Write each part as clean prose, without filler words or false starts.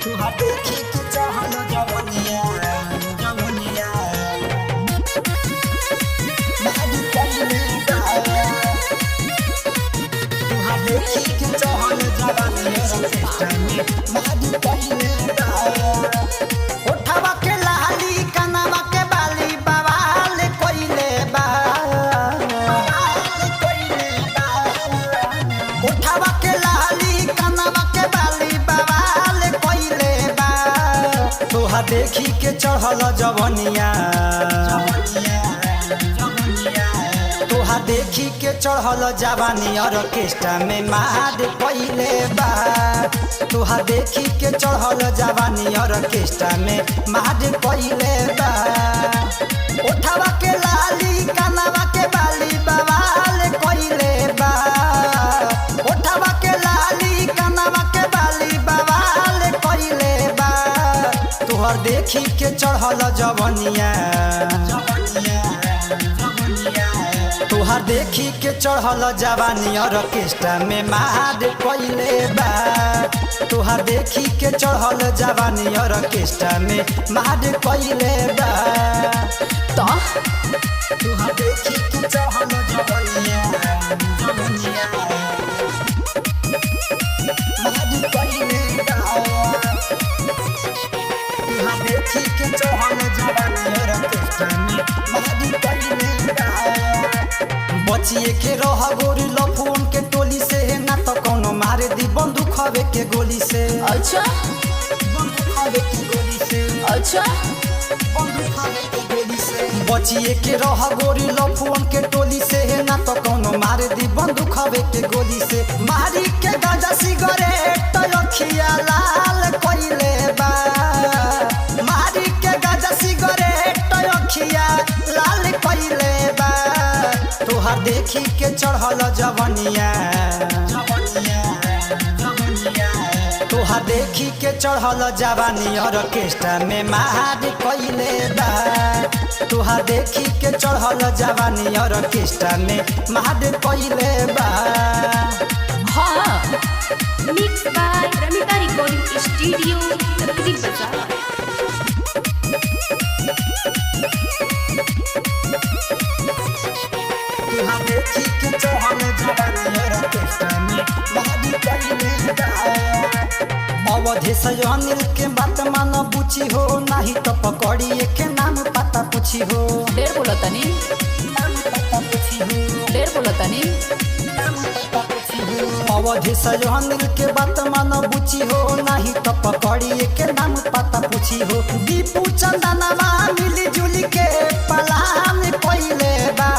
तुहार देखी के चढ़ल जवनिया जवनिया मारी कइले बा तुहार देखी के चढ़ल जवनिया मारी कइले बा उठावा के लाली कनवा के बाली बवाल कइले बा उठावा के लाली कनवा के बाली बवाल कइले बा तोहा देखी के चढ़ल जवनिया तोहा देखी के चढ़ल जवानी ऑर्केस्ट्रा में मार कइले बा तोहा देखी के चढ़ल जवानी ऑर्केस्ट्रा में मार कइले बा उठावा के लाली कनवा के बाली बवाल कइले बा उठावा के लाली कनवा के बाली बवाल कइले बा तोहर देखी के चढ़ल जवनिया तोहर देखी के चढ़ल जवानी ऑर्केस्ट्रा में मार कइले बा तोहर देखी के चढ़ल जवानी ऑर्केस्ट्रा में मार कइले बा तोहर देखी के चढ़ल जवनिया जवनिया मार कइले बा तोहर देखी के चढ़ल जवानी ऑर्केस्ट्रा में मार कइले बा बचिए के रह गोरी लफून के टोली से ना तो कोनो मारे दी बंदूक हवे के गोली से अच्छा बंदूक हवे के गोली से अच्छा बंदूक हवे के गोली से बचिए के रह गोरी लफून के टोली से ना तो कोनो मारे दी बंदूक हवे के गोली से मारी के गांजा सिगरेट अखिया लाल कइले बा मारी के गांजा सिगरेट अखिया लाल कइले बा तोहार देखी के चढ़ल जवनिया तोहार देखी के चढ़ल जवानी ऑर्केस्ट्रा में मार कइले बा तोहार देखी के चढ़ल जवानी ऑर्केस्ट्रा में मार कइले बा हाँ mix by Ramika recording studio नकदी बाजार तोहार देखी के चढ़ल जवानी ऑर्केस्ट्रा में मार कइले बा अवधि से अनिल के बात मान बुची हो नहीं तो पकड़िए के नाम पता पूछी हो ढेर बोलतनी ढेर बोलतनी अवधि से अनिल के बात मान बुची हो नहीं तो पकड़िए के नाम पता पूछी हो दीपू चंदनवा मिली जुली के पलान कइले बा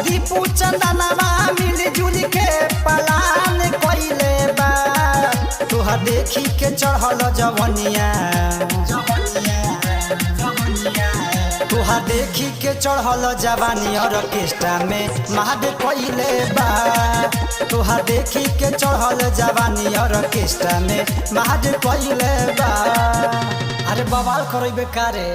दीपू चंदनवा मिली जुली के पलान कइले बा तोहार देखी के चढ़ल जवनिया तोहार देखी के चढ़ल जवानी ऑर्केस्ट्रा में मार कइले बा तोहार देखी के चढ़ल जवानी ऑर्केस्ट्रा में मार कइले बा अरे बवाल करइबे कारे।